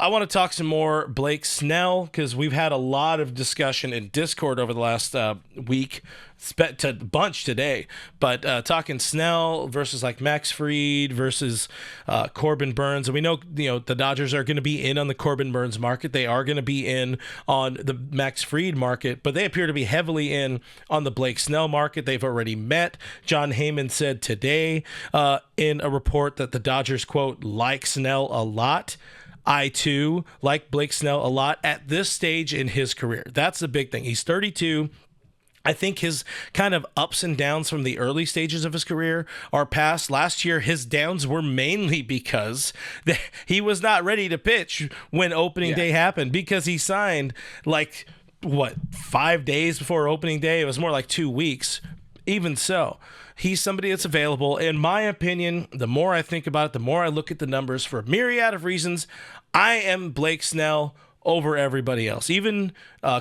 I want to talk some more Blake Snell because we've had a lot of discussion in Discord over the last week. To a bunch today, but talking Snell versus like Max Fried versus Corbin Burns, and we know the Dodgers are going to be in on the Corbin Burns market. They are going to be in on the Max Fried market, but they appear to be heavily in on the Blake Snell market. They've already met. Jon Heyman said today in a report that the Dodgers, quote, like Snell a lot. I, too, like Blake Snell a lot at this stage in his career. That's the big thing. He's 32. I think his kind of ups and downs from the early stages of his career are past. Last year, his downs were mainly because he was not ready to pitch when opening day happened because he signed 5 days before opening day. It was more like 2 weeks. Even so, he's somebody that's available. In my opinion, the more I think about it, the more I look at the numbers for a myriad of reasons. I am Blake Snell over everybody else. Even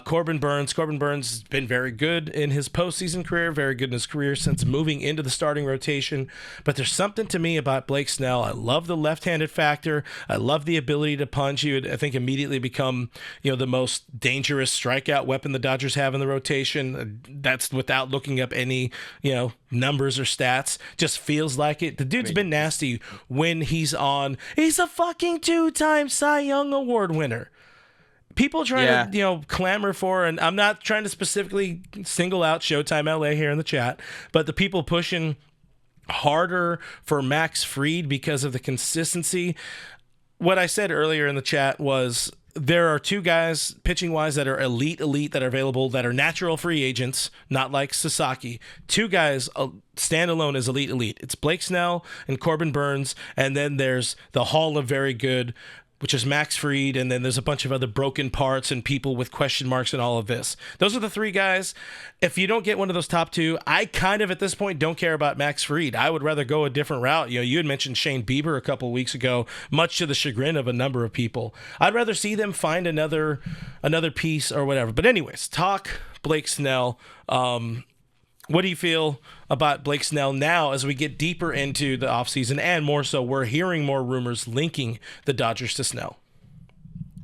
Corbin Burns. Corbin Burns has been very good in his postseason career, very good in his career since moving into the starting rotation. But there's something to me about Blake Snell. I love the left-handed factor. I love the ability to punch. He would, I think, immediately become, the most dangerous strikeout weapon the Dodgers have in the rotation. That's without looking up any, numbers or stats. Just feels like it. The dude's been nasty when he's on. He's a fucking 2-time Cy Young Award winner. People trying to, clamor for, and I'm not trying to specifically single out Showtime LA here in the chat, but the people pushing harder for Max Fried because of the consistency. What I said earlier in the chat was there are two guys pitching-wise that are elite that are available, that are natural free agents, not like Sasaki. Two guys standalone as elite. It's Blake Snell and Corbin Burns, and then there's the Hall of Very Good, which is Max Fried, and then there's a bunch of other broken parts and people with question marks and all of this. Those are the three guys. If you don't get one of those top two, I kind of, at this point, don't care about Max Fried. I would rather go a different route. You had mentioned Shane Bieber a couple of weeks ago, much to the chagrin of a number of people. I'd rather see them find another piece or whatever. But anyways, talk Blake Snell. What do you feel about Blake Snell now as we get deeper into the offseason, and more so we're hearing more rumors linking the Dodgers to Snell?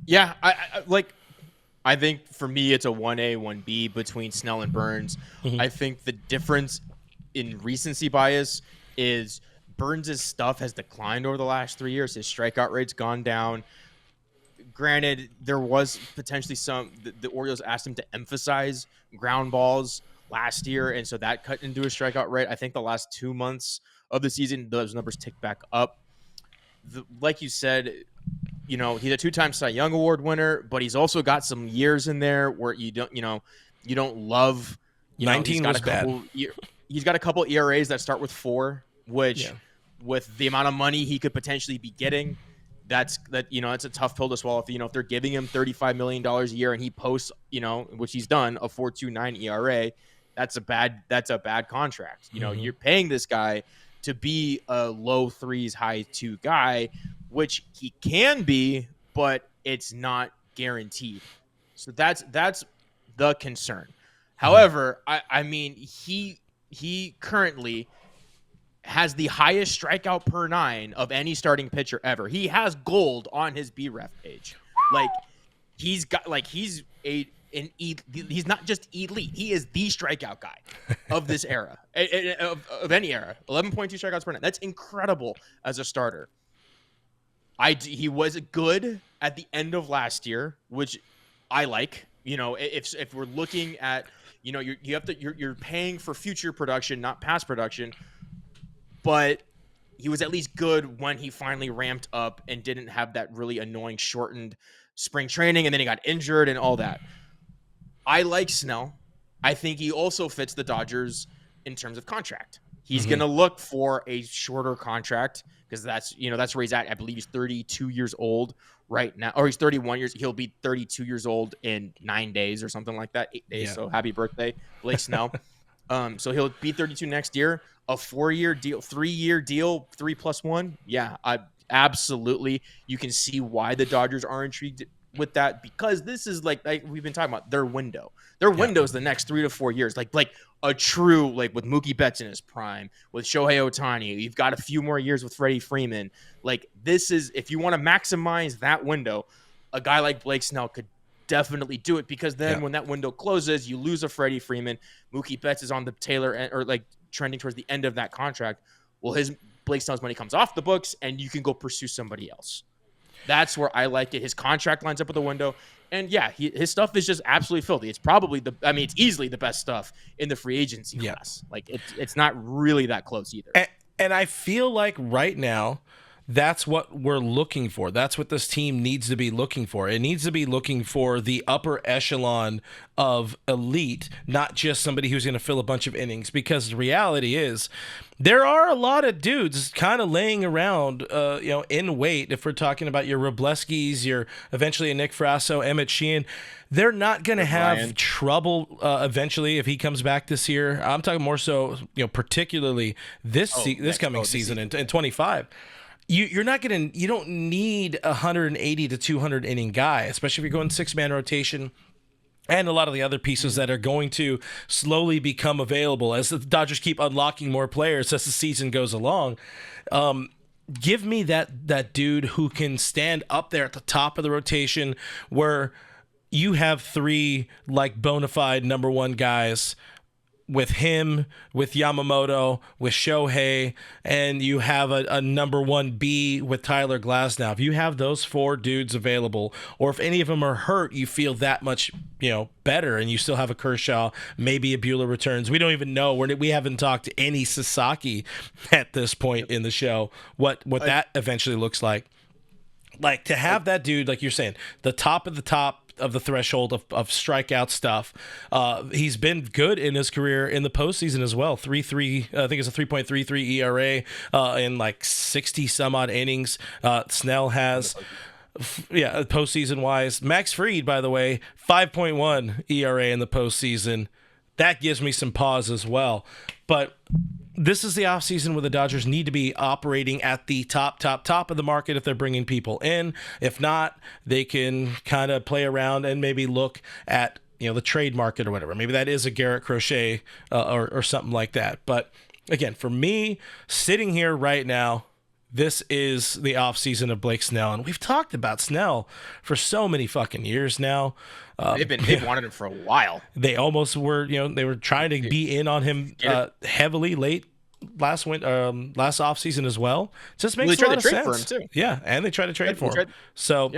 Yeah, I think for me it's a 1A, 1B between Snell and Burns. Mm-hmm. I think the difference in recency bias is Burns' stuff has declined over the last 3 years. His strikeout rate's gone down. Granted, there was potentially the Orioles asked him to emphasize ground balls last year, and so that cut into his strikeout rate. I think the last 2 months of the season, those numbers ticked back up. Like you said, he's a 2-time Cy Young Award winner, but he's also got some years in there where you don't love. 19 was bad. He's got a couple ERAs that start with 4, which with the amount of money he could potentially be getting, it's a tough pill to swallow. If they're giving him $35 million a year and he posts, which he's done, a 4.29 ERA. That's a bad contract. You're paying this guy to be a low 3s, high 2 guy, which he can be, but it's not guaranteed. So that's the concern. However, I mean, he currently has the highest strikeout per 9 of any starting pitcher ever. He has gold on his BREF page. He's not just elite. He is the strikeout guy of this era, of any era. 11.2 strikeouts per 9. That's incredible as a starter. He was good at the end of last year, which I like. If we're looking at, you're paying for future production, not past production. But he was at least good when he finally ramped up and didn't have that really annoying shortened spring training, and then he got injured and all that. I like Snell. I think he also fits the Dodgers in terms of contract. He's going to look for a shorter contract because that's where he's at. I believe he's 32 years old right now, or he's 31 years. He'll be 32 years old in 9 days or something like that. 8 days. Yeah. So happy birthday, Blake Snell. So he'll be 32 next year. A 4-year deal, 3-year deal, 3+1. Yeah, absolutely. You can see why the Dodgers are intrigued with that, because this is like we've been talking about their window. Their window is the next 3 to 4 years. Like a true, with Mookie Betts in his prime, with Shohei Ohtani. You've got a few more years with Freddie Freeman. This is, if you want to maximize that window, a guy like Blake Snell could definitely do it, because then Yeah. when that window closes, you lose a Freddie Freeman. Mookie Betts is on the tailor end, or like trending towards the end of that contract. Well, Blake Snell's money comes off the books, and you can go pursue somebody else. That's where I like it. His contract lines up with the window. And yeah, his stuff is just absolutely filthy. It's probably it's easily the best stuff in the free agency class. Like it's not really that close either. And I feel like right now, that's what we're looking for. That's what this team needs to be looking for. It needs to be looking for the upper echelon of elite, not just somebody who's going to fill a bunch of innings. Because the reality is, there are a lot of dudes kind of laying around, in wait. If we're talking about your Robleskis, your eventually a Nick Frasso, Emmett Sheehan, they're not going to have trouble eventually if he comes back this year. I'm talking more so, particularly this coming season in 25. You don't need a 180 to 200 inning guy, especially if you're going 6-man rotation. And a lot of the other pieces that are going to slowly become available as the Dodgers keep unlocking more players as the season goes along. Give me that dude who can stand up there at the top of the rotation, where you have 3 like bona fide number 1 guys with him, with Yamamoto, with Shohei, and you have a number 1B with Tyler Glasnow. If you have those 4 dudes available, or if any of them are hurt, you feel that much, better, and you still have a Kershaw, maybe a Buehler returns. We don't even know. We haven't talked to any Sasaki at this point in the show, what that eventually looks like. Like, to have that dude, like you're saying, the top of the threshold of strikeout stuff. He's been good in his career in the postseason as well. 3.3, I think it's a 3.33 ERA in like 60 some odd innings. Snell has, postseason wise. Max Fried, by the way, 5.1 ERA in the postseason. That gives me some pause as well. But this is the offseason where the Dodgers need to be operating at the top of the market if they're bringing people in. If not, they can kind of play around and maybe look at the trade market or whatever. Maybe that is a Garrett Crochet or something like that. But again, for me, sitting here right now, this is the offseason of Blake Snell. And we've talked about Snell for so many fucking years now. They've wanted him for a while. They almost were, they were trying to be in on him heavily late last offseason as well. Just makes a lot of sense. For him too. Yeah, and they tried to trade for him. So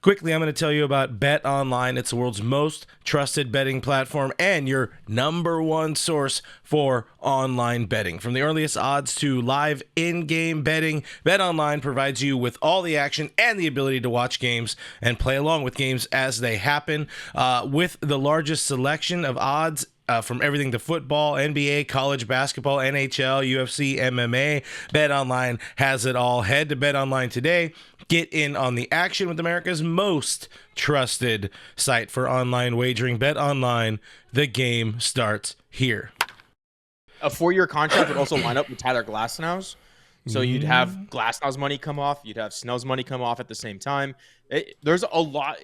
quickly, I'm going to tell you about Bet Online. It's the world's most trusted betting platform and your number 1 source for online betting. From the earliest odds to live in-game betting, Bet Online provides you with all the action and the ability to watch games and play along with games as they happen. With the largest selection of odds from everything to football, NBA, college basketball, NHL, UFC, MMA, BetOnline has it all. Head to BetOnline today. Get in on the action with America's most trusted site for online wagering. BetOnline, the game starts here. A 4-year contract would also line up with Tyler Glasnow's. So you'd have Glasnow's money come off. You'd have Snell's money come off at the same time. There's a lot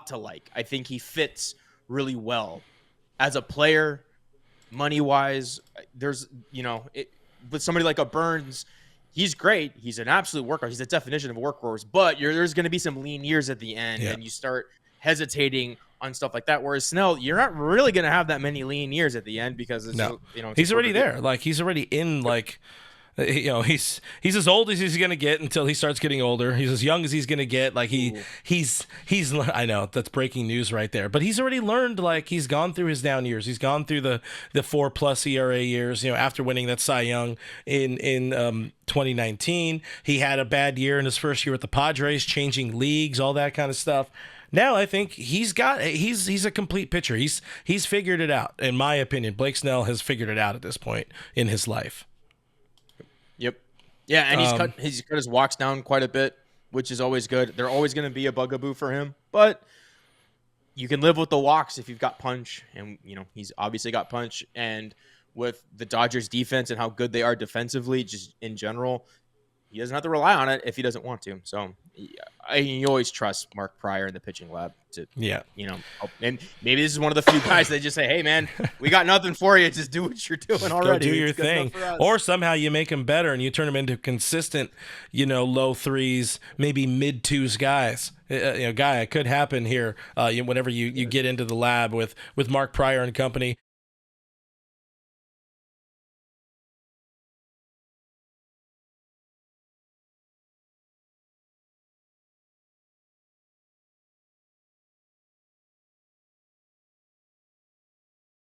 to like. I think he fits really well as a player, money-wise. There's, with somebody like a Burns, he's great. He's an absolute workhorse. He's a definition of a workhorse. But there's going to be some lean years at the end, and you start hesitating on stuff like that. Whereas Snell, you're not really going to have that many lean years at the end because it's he's already there. Like, he's already in, like, he's as old as he's gonna get until he starts getting older. He's as young as he's gonna get. Like he's I know that's breaking news right there, but he's already learned. Like, he's gone through his down years. He's gone through the 4+ ERA years. After winning that Cy Young in 2019, he had a bad year in his first year with the Padres, changing leagues, all that kind of stuff. Now I think he's a complete pitcher. He's figured it out. In my opinion, Blake Snell has figured it out at this point in his life. Yep. Yeah, and he's cut his walks down quite a bit, which is always good. They're always going to be a bugaboo for him, but you can live with the walks if you've got punch, and he's obviously got punch. And with the Dodgers defense and how good they are defensively, just in general, he doesn't have to rely on it if he doesn't want to. So you always trust Mark Pryor in the pitching lab to, Yeah. and maybe this is one of the few guys that just say, hey, man, we got nothing for you. Just do what you're doing already. Go do your It's good enough thing. for us. Or somehow you make him better and you turn him into consistent, low threes, maybe mid twos guys. Guy, it could happen here whenever you get into the lab with Mark Pryor and company.